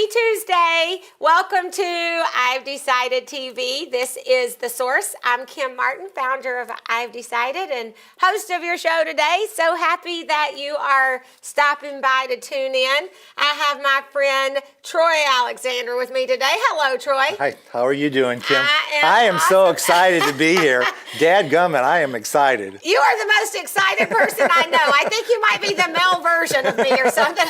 Happy Tuesday. Welcome to I've Decided TV. This is The Source. I'm Kim Martin, founder of I've Decided and host of your show today. So happy that you are stopping by to tune in. I have my friend Troy Alexander with me today. Hello, Troy. Hi, how are you doing, Kim? I am awesome. so excited to be here. Dadgummit, I am excited. You are the most excited person I know. I think you might be the male version of me or something.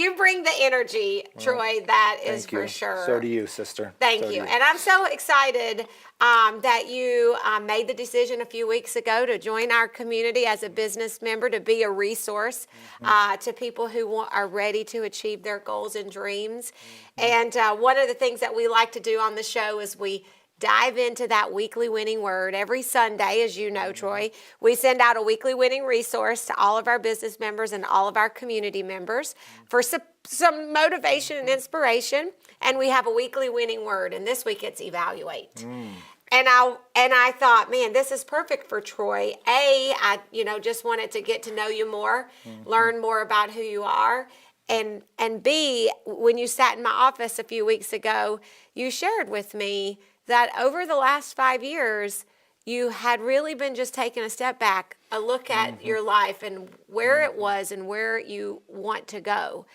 You bring the energy, Troy, that is for sure. So do you, sister. Thank you. And I'm so excited that you made the decision a few weeks ago to join our community as a business member, to be a resource to people who are ready to achieve their goals and dreams. And one of the things that we like to do on the show is we dive into that weekly winning word. Every Sunday, as you know, Troy, we send out a weekly winning resource to all of our business members and all of our community members for some motivation and inspiration. And we have a weekly winning word. And this week it's evaluate. And I thought, man, this is perfect for Troy. I just wanted to get to know you more, learn more about who you are. And B, when you sat in my office a few weeks ago, you shared with me that over the last 5 years, you had really been just taking a step back, a look at your life and where it was and where you want to go.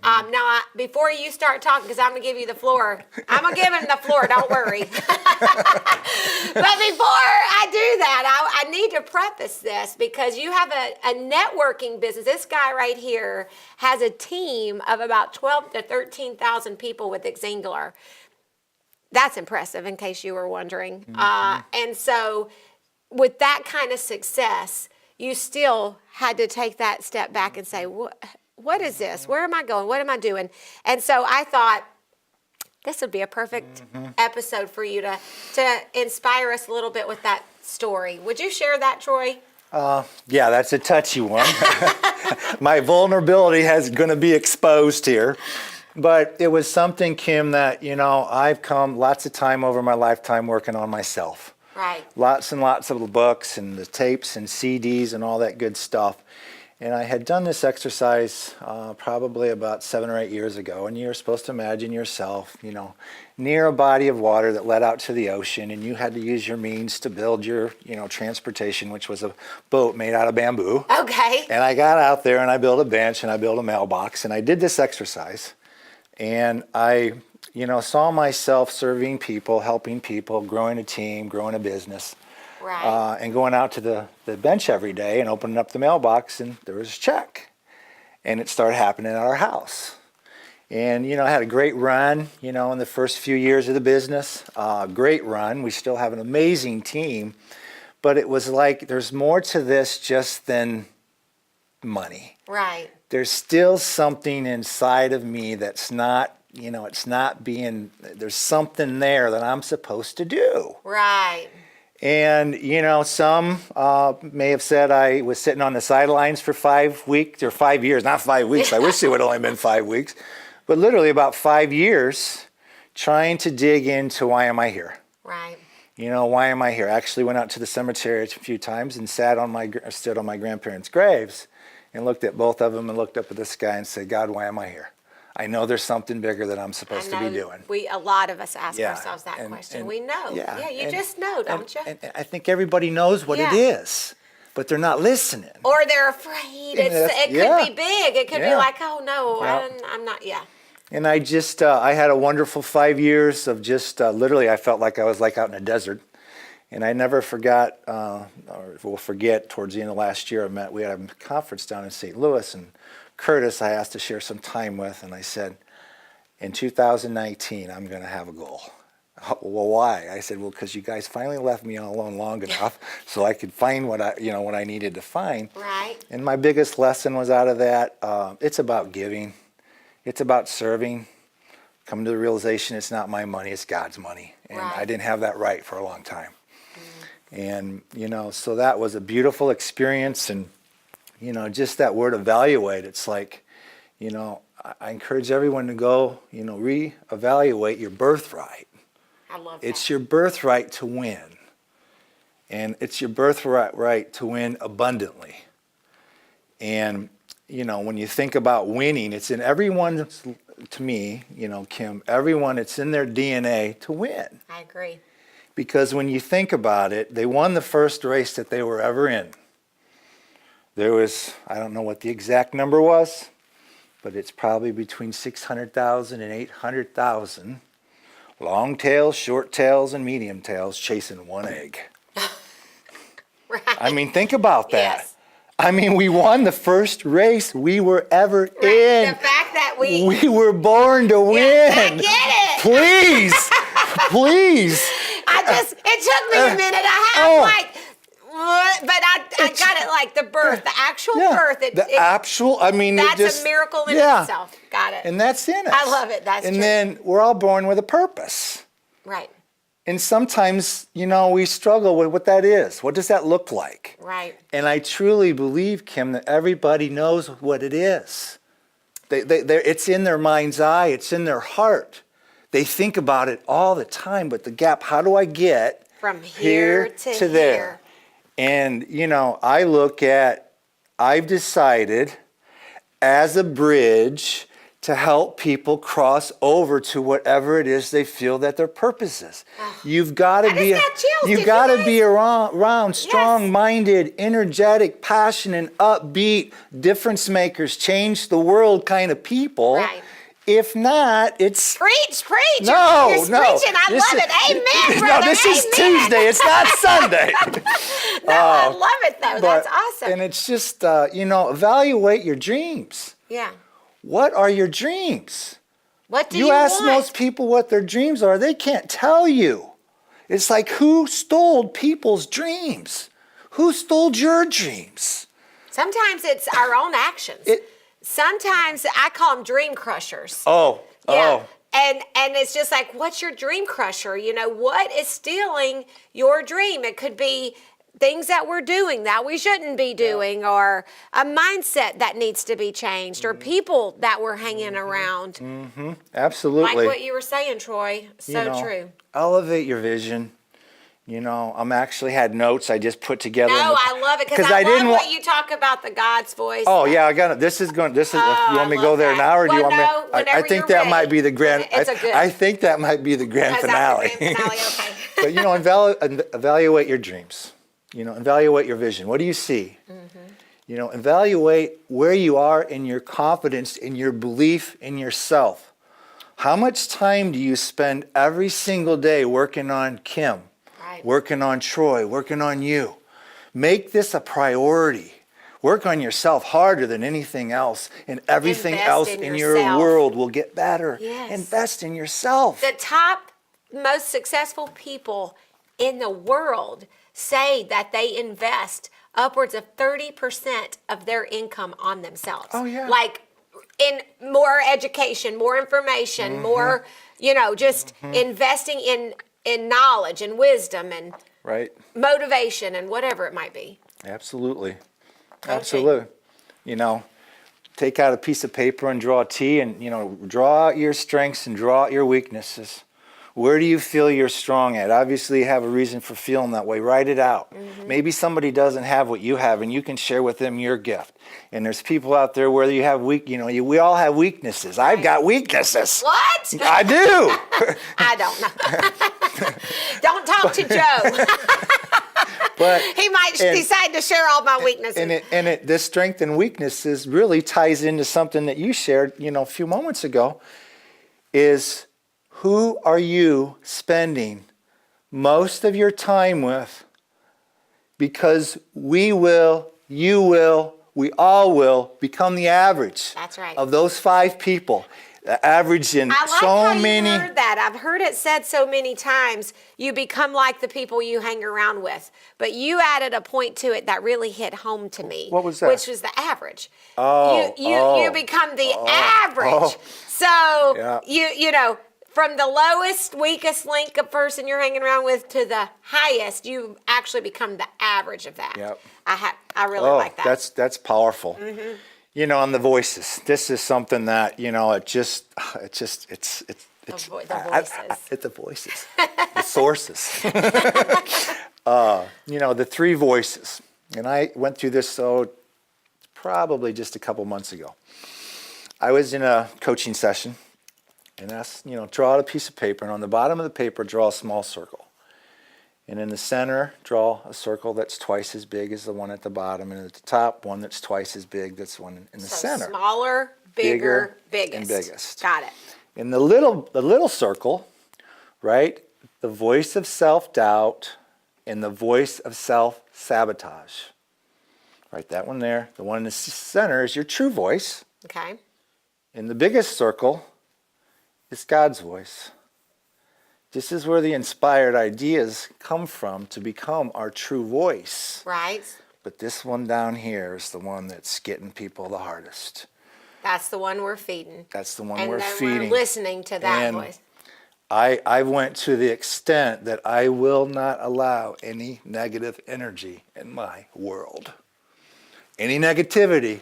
Now, before you start talking, because I'm going to give you the floor, I'm going to give him the floor, don't worry. But before I do that, I need to preface this because you have a networking business. This guy right here has a team of about 12 to 13,000 people with Xyngular. That's impressive, in case you were wondering. And so with that kind of success, you still had to take that step back and say, what is this? Where am I going? What am I doing? And so I thought this would be a perfect episode for you to inspire us a little bit with that story. Would you share that, Troy? Yeah, that's a touchy one. My vulnerability is going to be exposed here. But it was something, Kim, that, I've come lots of time over my lifetime working on myself. Right. Lots and lots of books and the tapes and CDs and all that good stuff. And I had done this exercise probably about 7 or 8 years ago. And you're supposed to imagine yourself, near a body of water that led out to the ocean. And you had to use your means to build your, transportation, which was a boat made out of bamboo. Okay. And I got out there and I built a bench and I built a mailbox. And I did this exercise. And I, saw myself serving people, helping people, growing a team, growing a business. Right. And going out to the bench every day and opening up the mailbox, and there was a check. And it started happening at our house. And, I had a great run, in the first few years of the business. Great run. We still have an amazing team. But it was like there's more to this just than money. Right. There's still something inside of me that's not, there's something there that I'm supposed to do. Right. And, some may have said I was sitting on the sidelines for 5 weeks or 5 years, not 5 weeks. I wish it would have only been 5 weeks, but literally about 5 years trying to dig into why am I here? Right. Why am I here? I actually went out to the cemetery a few times and stood on my grandparents' graves and looked at both of them and looked up at the sky and said, God, why am I here? I know there's something bigger that I'm supposed to be doing. A lot of us ask ourselves that question. We know. You just know, don't you? And I think everybody knows what it is, but they're not listening. Or they're afraid. It could be big. It could be like, oh, no, I'm not, And I just, I had a wonderful 5 years of just literally, I felt like I was like out in a desert. And I never forgot, or will forget, towards the end of last year, we had a conference down in St. Louis, and Curtis I asked to share some time with, and I said, in 2019, I'm going to have a goal. Well, why? I said, well, because you guys finally left me all alone long enough so I could find what I needed to find. Right. And my biggest lesson was out of that, it's about giving. It's about serving. Come to the realization it's not my money, it's God's money. And I didn't have that right for a long time. And, so that was a beautiful experience. And, just that word evaluate, it's like, I encourage everyone to go, reevaluate your birthright. I love that. It's your birthright to win. And it's your birthright to win abundantly. And when you think about winning, it's in everyone's, to me, Kim, everyone, it's in their DNA to win. I agree. Because when you think about it, they won the first race that they were ever in. There was, I don't know what the exact number was, but it's probably between 600,000 and 800,000 long tails, short tails, and medium tails chasing one egg. Right. I mean, think about that. Yes. I mean, we won the first race we were ever Right. in. The fact that we were born to win. I get it. Please, please. It took me a minute. I'm like, what? But I got it, like the birth, the actual birth. That's a miracle in itself. Got it. And that's in us. I love it. That's true. And then we're all born with a purpose. Right. And sometimes, we struggle with what that is. What does that look like? Right. And I truly believe, Kim, that everybody knows what it is. It's in their mind's eye. It's in their heart. They think about it all the time. But the gap, how do I get from here to there? And, I've decided as a bridge to help people cross over to whatever it is they feel that their purpose is. You've got to be around strong-minded, energetic, passionate, upbeat, difference makers, change the world kind of people. Right. If not, it's... Preach. No, You're preaching. I love it. Amen, brother. No, this is Tuesday. It's not Sunday. I love it, though. That's awesome. And it's just, evaluate your dreams. Yeah. What are your dreams? What do you want? You ask most people what their dreams are, they can't tell you. It's like, who stole people's dreams? Who stole your dreams? Sometimes it's our own actions. Sometimes I call them dream crushers. Oh. And it's just like, what's your dream crusher? What is stealing your dream? It could be things that we're doing that we shouldn't be doing, or a mindset that needs to be changed, or people that we're hanging around. Mm-hmm. Absolutely. Like what you were saying, Troy. So true. Elevate your vision. I'm actually had notes I just put together. No, I love it because I love what you talk about, the God's voice. Oh yeah, I got it. This is. You want me to go there now, or do you want me? I think that might be the grand. I think that might be the grand finale. Okay. But evaluate your dreams. Evaluate your vision. What do you see? Mm-hmm. Evaluate where you are in your confidence, in your belief in yourself. How much time do you spend every single day working on Kim? Working on Troy, working on you. Make this a priority. Work on yourself harder than anything else, and everything else in your world will get better. Yes. Invest in yourself. The top most successful people in the world say that they invest upwards of 30% of their income on themselves. Oh, yeah. Like in more education, more information, more, just investing in knowledge and wisdom and motivation and whatever it might be. Absolutely. Take out a piece of paper and draw a T, and draw out your strengths and draw out your weaknesses. Where do you feel you're strong at? Obviously you have a reason for feeling that way. Write it out. Mm-hmm. Maybe somebody doesn't have what you have, and you can share with them your gift. And there's people out there where you have we all have weaknesses. I've got weaknesses. What? I do. I don't know. Don't talk to Joe. But he might decide to share all my weaknesses. This strength and weaknesses really ties into something that you shared, a few moments ago, is who are you spending most of your time with? Because we all will become the average. That's right. Of those 5 people. The average in so many. You heard that. I've heard it said so many times. You become like the people you hang around with. But you added a point to it that really hit home to me. What was that? Which was the average. You become the average. So from the lowest, weakest link of person you're hanging around with to the highest, you actually become the average of that. Yep. I really like that. That's powerful. Mm-hmm. On the voices. This is something that, it's the voices. It's the voices. The sources. The 3 voices. And I went through this probably just a couple months ago. I was in a coaching session and asked, draw out a piece of paper, and on the bottom of the paper, draw a small circle. And in the center, draw a circle that's twice as big as the one at the bottom, and at the top, one that's twice as big. That's the one in the center. Smaller, bigger, biggest. And biggest. Got it. In the little circle, right, the voice of self-doubt and the voice of self-sabotage. Write that one there. The one in the center is your true voice. Okay. In the biggest circle is God's voice. This is where the inspired ideas come from to become our true voice. Right. But this one down here is the one that's getting people the hardest. That's the one we're feeding. That's the one and we're then feeding. We're listening to that And voice. I went to the extent that I will not allow any negative energy in my world. Any negativity,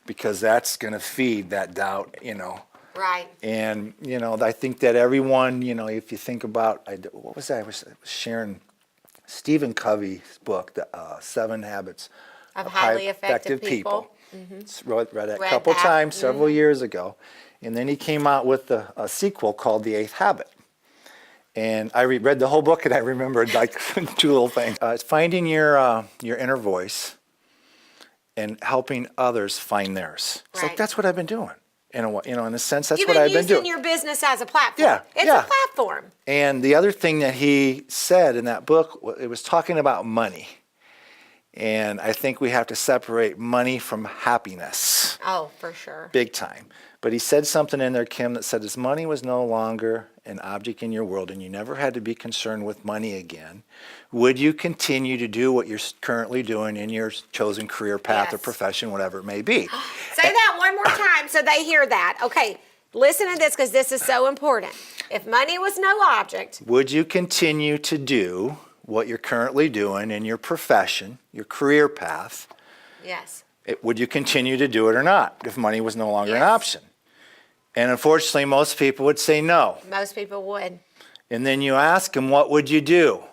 because that's going to feed that doubt, Right. And, I think that everyone, if you think about, what was that? I was sharing Stephen Covey's book, The 7 Habits Of Highly Effective People. Read it a Read couple that. times several years ago. And then he came out with a sequel called The 8th Habit. And I read the whole book, and I remembered like 2 little things. It's finding your inner voice and helping others find theirs. So Right. that's what I've been doing. In a sense, that's You've what been I've been using doing. your business as a platform. Yeah, It's yeah. a platform. And the other thing that he said in that book, it was talking about money. And I think we have to separate money from happiness, Oh, for sure. big time. But he said something in there, Kim, that said, as money was no longer an object in your world and you never had to be concerned with money again, would you continue to do what you're currently doing in your chosen career path or Yes. profession, whatever it may be? Say that one more time so they hear that. Okay, listen to this because this is so important. If money was no object, Would you continue to do what you're currently doing in your profession, your career path? yes. Would you continue to do it or not if money was no longer an Yes. option? And unfortunately, most people would say no. Most people would. And then you ask them, what would you do?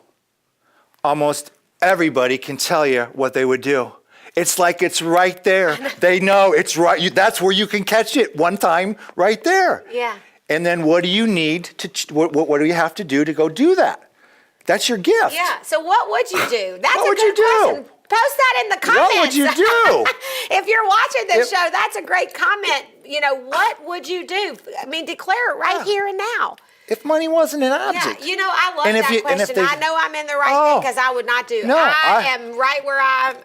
Almost everybody can tell you what they would do. It's like it's right there. They know it's right. That's where you can catch it one time right there. Yeah. And then what do you need to, what do you have to do to go do that? That's your gift. Yeah. So what would you do? That's What a would good you do? question. Post that in the comments. What would you do? If you're watching this If- show, that's a great comment. What would you do? I mean, declare it right Yeah. here and now. If money wasn't an object. Yeah, I love And if that you- and if question. they- I know I'm in the right Oh. thing because I would not do. No, I am right where I'm.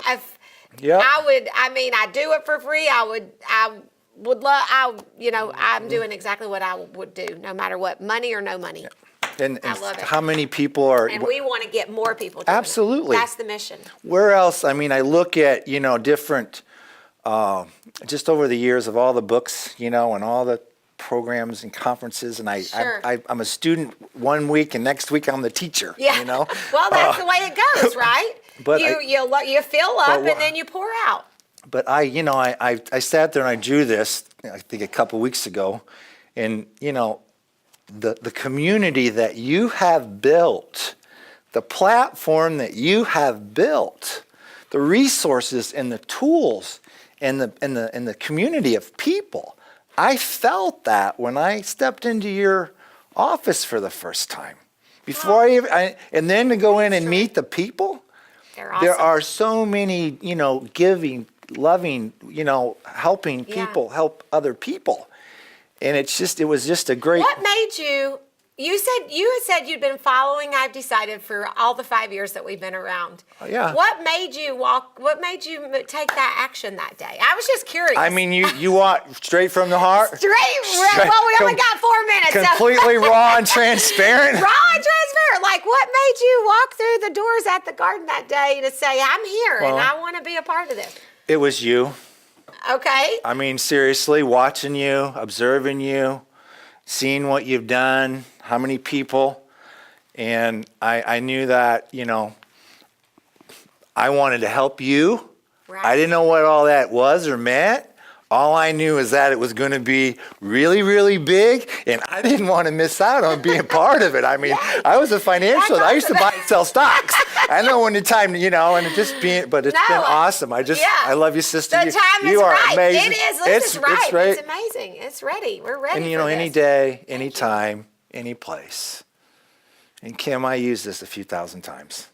Yep. I do it for free. I would love. I'm doing exactly what I would do, no matter what, money or no money. And I love it. how many people are, And we want to get more people doing it. Absolutely. That's the mission. where else? I mean, I look at, different, just over the years of all the books, and all the programs and conferences, and Sure. I'm a student one week and next week I'm the teacher, Yeah. Well, that's the way it goes, right? But you fill up but and then you pour out. But I sat there and I drew this, I think a couple weeks ago, and, the community that you have built, the platform that you have built, the resources and the tools and the community of people. I felt that when I stepped into your office for the first time. And then to go in and meet the people. They're awesome. There are so many, giving, loving, helping Yeah. people help other people. And it was just a great. What made you? You had said you'd been following I've Decided for all the 5 years that we've been around. Yeah. What made you What made you take that action that day? I was just curious. I mean, you want straight from the heart? Straight. Well, we only got 4 minutes. so- Completely raw and transparent? Raw and transparent. Like, what made you walk through the doors at the garden that day to say, I'm here and Well- I want to be a part of this? It was you. Okay. I mean, seriously, watching you, observing you, seeing what you've done, how many people. And I knew that, I wanted to help you. Right. I didn't know what all that was or meant. All I knew is that it was going to be really, really big, and I didn't want to miss out on being part of it. I mean, I was a financial, That's I used to buy and sell stocks. I know when the time, and it just being, but it's No, been awesome. I love you, sister. The you, time you is are right. amazing. It is. It's right. right. It's amazing. It's ready. We're ready. And for any this. day, any time, any place. And Kim, I use this a few thousand times.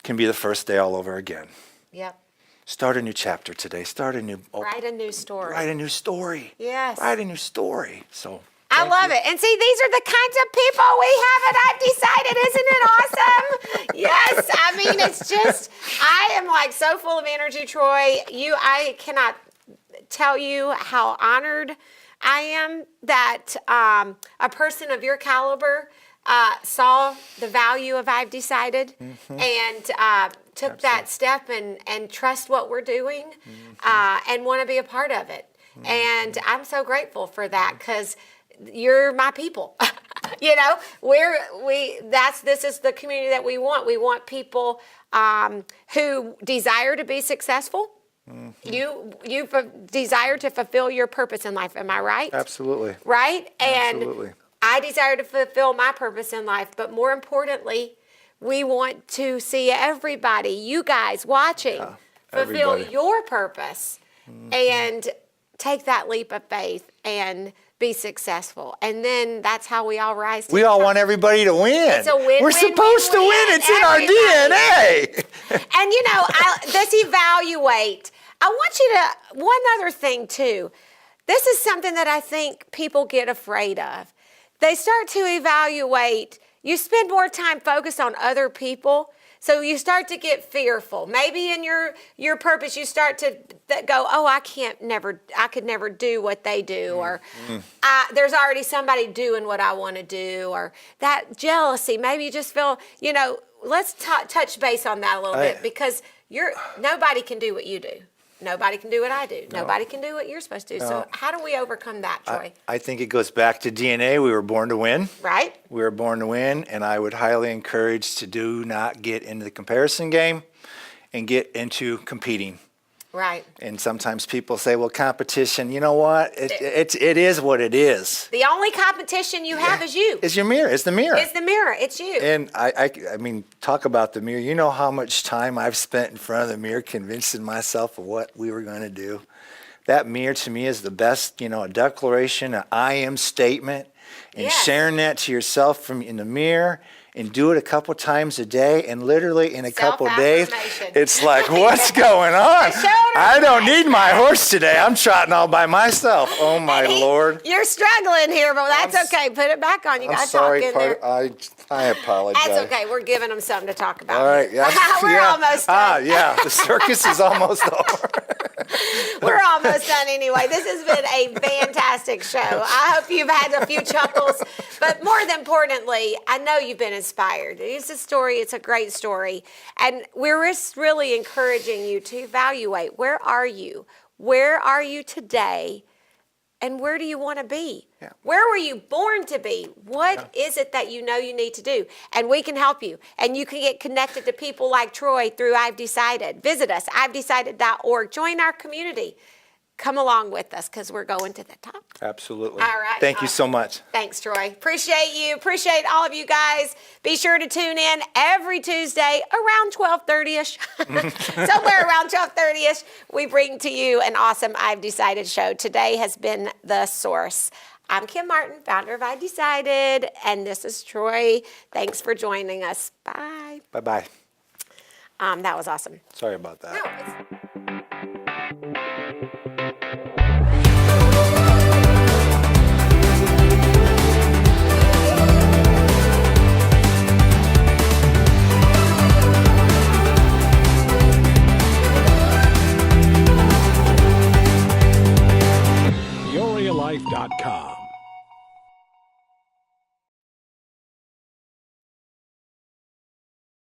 Can be the first day all over again. Yep. Start a new chapter today. Start a new. Write a new story. Write a new story. Yes. Write a new story. So. I love it. And see, these are the kinds of people we have at I've Decided. Isn't it awesome? Yes. I mean, it's just, I am like so full of energy, Troy. I cannot tell you how honored I am that a person of your caliber saw the value of I've Decided and took that step and trust what we're doing and want to be a part of it. And I'm so grateful for that because you're my people. This is the community that we want. We want people who desire to be successful. You desire to fulfill your purpose in life. Am I right? Absolutely. Right? And Absolutely. I desire to fulfill my purpose in life, but more importantly, we want to see everybody, you guys watching, fulfill everybody. your purpose and take that leap of faith and be successful. And then that's how we all rise to We the all top. want everybody to win. It's a win, We're win, supposed win, to win. win. It's in our Everybody. DNA. And this evaluate. I want you to, one other thing too. This is something that I think people get afraid of. They start to evaluate. You spend more time focused on other people, so you start to get fearful. Maybe in your purpose, you start to go, "Oh, I could never do what they do," or "There's already somebody doing what I want to do," or that jealousy. Maybe you just feel, let's touch base on that a little bit because nobody can do what you do. Nobody can do what I do. No. Nobody can do what you're supposed to do. No. So how do we overcome that, Troy? I think it goes back to DNA. We were born to win. Right. We were born to win, and I would highly encourage to do not get into the comparison game and get into competing. Right. And sometimes people say, well, competition, you know what? It is what it is. The only competition you have is you. It's your mirror. It's the mirror. It's the mirror. It's you. And I mean, talk about the mirror. You know how much time I've spent in front of the mirror convincing myself of what we were going to do. That mirror to me is the best, a declaration, an I am statement, and sharing that to yourself in the mirror. And do it a couple times a day, and literally in a couple days, it's like, what's going on? I don't need my horse today. I'm trotting all by myself. Oh my Lord! You're struggling here, but that's okay. Put it back on. You got to talk in there. I apologize. That's okay. We're giving them something to talk about. All right. Yeah. We're almost done. The circus is almost over. We're almost done anyway. This has been a fantastic show. I hope you've had a few chuckles, but more than importantly, I know you've been inspired. It's a story. It's a great story. And we're just really encouraging you to evaluate, where are you? Where are you today? And where do you want to be? Yeah. Where were you born to be? What is it that you know you need to do? And we can help you. And you can get connected to people like Troy through I've Decided. Visit us, ivedecided.org. Join our community. Come along with us because we're going to the top. Absolutely. All right. Thank you so much. Thanks, Troy. Appreciate you. Appreciate all of you guys. Be sure to tune in every Tuesday around 12:30ish. Somewhere around 12:30ish, we bring to you an awesome I've Decided show. Today has been The Source. I'm Kim Martin, founder of I've Decided, and this is Troy. Thanks for joining us. Bye. Bye-bye. That was awesome. Sorry about that. No, PeoriaLife.com